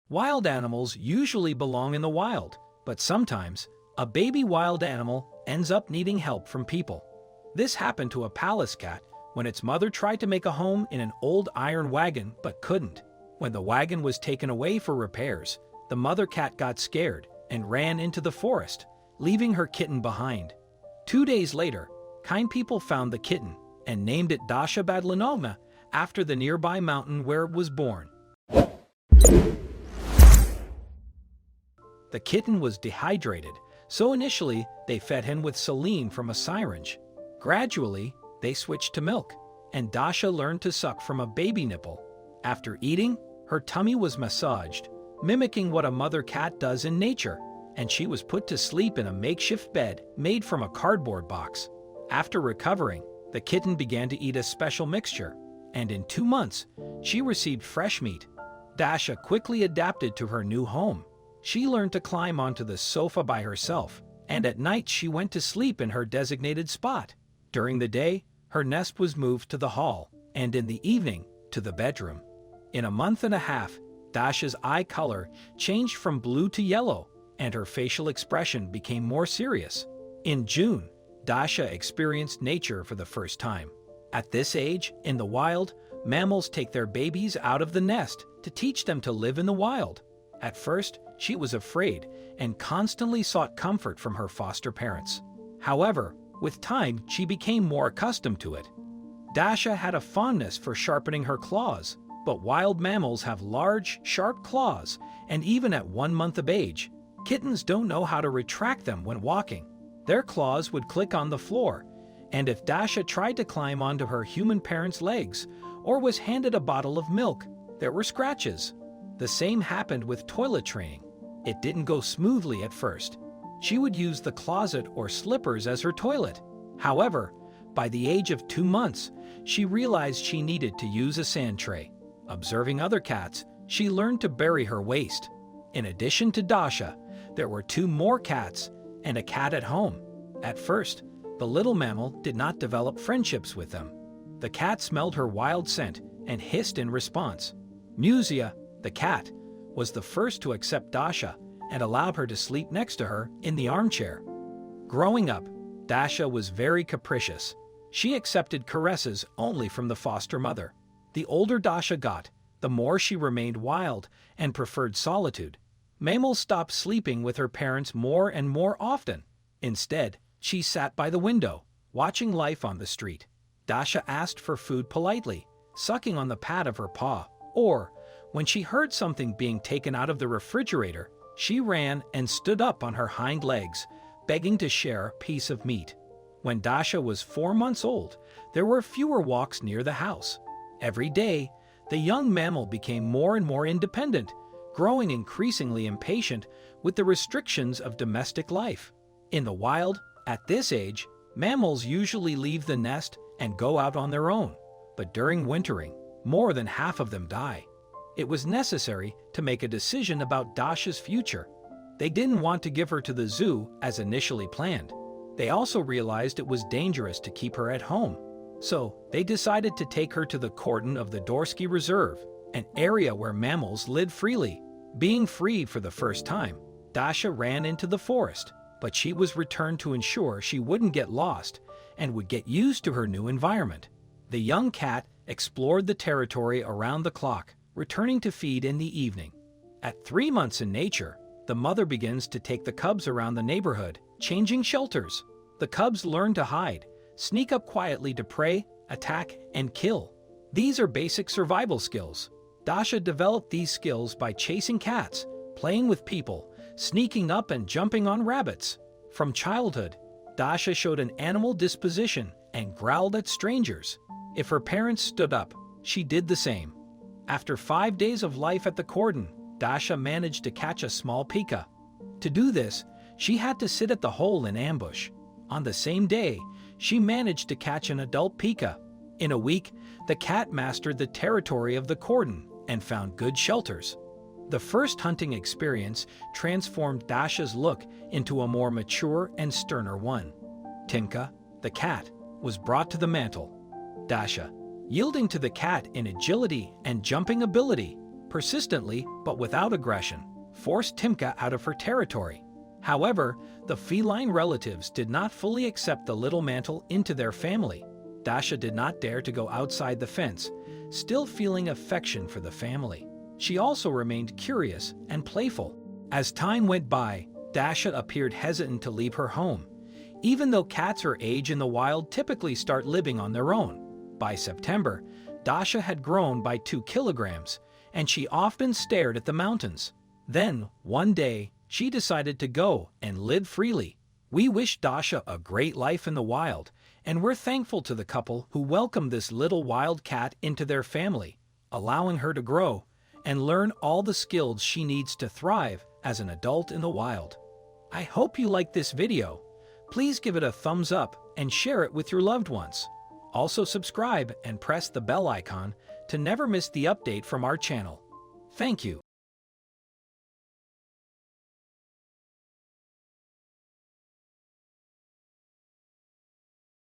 Wild animals usually belong in the wild, but sometimes a baby wild animal ends up needing help from people. This happened to a palace cat when its mother tried to make a home in an old iron wagon but couldn't. When the wagon was taken away for repairs, the mother cat got scared and ran into the forest, leaving her kitten behind. 2 days later, kind people found the kitten and named it Dasha Badlanovna after the nearby mountain where it was born. The kitten was dehydrated, so initially they fed him with saline from a syringe. Gradually, they switched to milk, and Dasha learned to suck from a baby nipple. After eating, her tummy was massaged, mimicking what a mother cat does in nature, and she was put to sleep in a makeshift bed made from a cardboard box. After recovering, the kitten began to eat a special mixture, and in 2 months, she received fresh meat. Dasha quickly adapted to her new home. She learned to climb onto the sofa by herself, and at night she went to sleep in her designated spot. During the day, her nest was moved to the hall, and in the evening, to the bedroom. In a month and a half, Dasha's eye color changed from blue to yellow, and her facial expression became more serious. In June, Dasha experienced nature for the first time. At this age, in the wild, mammals take their babies out of the nest to teach them to live in the wild. At first, she was afraid and constantly sought comfort from her foster parents. However, with time, she became more accustomed to it. Dasha had a fondness for sharpening her claws, but wild mammals have large, sharp claws, and even at 1 month of age, kittens don't know how to retract them when walking. Their claws would click on the floor, and if Dasha tried to climb onto her human parents' legs or was handed a bottle of milk, there were scratches. The same happened with toilet training. It didn't go smoothly at first. She would use the closet or slippers as her toilet. However, by the age of 2 months, she realized she needed to use a sand tray. Observing other cats, she learned to bury her waste. In addition to Dasha, there were 2 more cats and a cat at home. At first, the little mammal did not develop friendships with them. The cat smelled her wild scent and hissed in response. Musia, the cat, was the first to accept Dasha and allowed her to sleep next to her in the armchair. Growing up, Dasha was very capricious. She accepted caresses only from the foster mother. The older Dasha got, the more she remained wild and preferred solitude. Mammals stopped sleeping with her parents more and more often. Instead, she sat by the window, watching life on the street. Dasha asked for food politely, sucking on the pad of her paw, or, when she heard something being taken out of the refrigerator, she ran and stood up on her hind legs, begging to share a piece of meat. When Dasha was 4 months old, there were fewer walks near the house. Every day, the young mammal became more and more independent, growing increasingly impatient with the restrictions of domestic life. In the wild, at this age, mammals usually leave the nest and go out on their own, but during wintering, more than half of them die. It was necessary to make a decision about Dasha's future. They didn't want to give her to the zoo as initially planned. They also realized it was dangerous to keep her at home. So, they decided to take her to the cordon of the Dorsky Reserve, an area where mammals lived freely. Being freed for the first time, Dasha ran into the forest, but she was returned to ensure she wouldn't get lost and would get used to her new environment. The young cat explored the territory around the clock, returning to feed in the evening. At 3 months in nature, the mother begins to take the cubs around the neighborhood, changing shelters. The cubs learn to hide, sneak up quietly to prey, attack, and kill. These are basic survival skills. Dasha developed these skills by chasing cats, playing with people, sneaking up and jumping on rabbits. From childhood, Dasha showed an animal disposition and growled at strangers. If her parents stood up, she did the same. After 5 days of life at the cordon, Dasha managed to catch a small pika. To do this, she had to sit at the hole in ambush. On the same day, she managed to catch an adult pika. In a week, the cat mastered the territory of the cordon and found good shelters. The first hunting experience transformed Dasha's look into a more mature and sterner one. Tinka, the cat, was brought to the mantle. Dasha, yielding to the cat in agility and jumping ability, persistently but without aggression, forced Timka out of her territory. However, the feline relatives did not fully accept the little mantle into their family. Dasha did not dare to go outside the fence, still feeling affection for the family. She also remained curious and playful. As time went by, Dasha appeared hesitant to leave her home, even though cats her age in the wild typically start living on their own. By September, Dasha had grown by 2 kilograms, and she often stared at the mountains. Then, one day, she decided to go and live freely. We wish Dasha a great life in the wild, and we're thankful to the couple who welcomed this little wild cat into their family, allowing her to grow and learn all the skills she needs to thrive as an adult in the wild. I hope you liked this video. Please give it a thumbs up and share it with your loved ones. Also subscribe and press the bell icon to never miss the update from our channel. Thank you.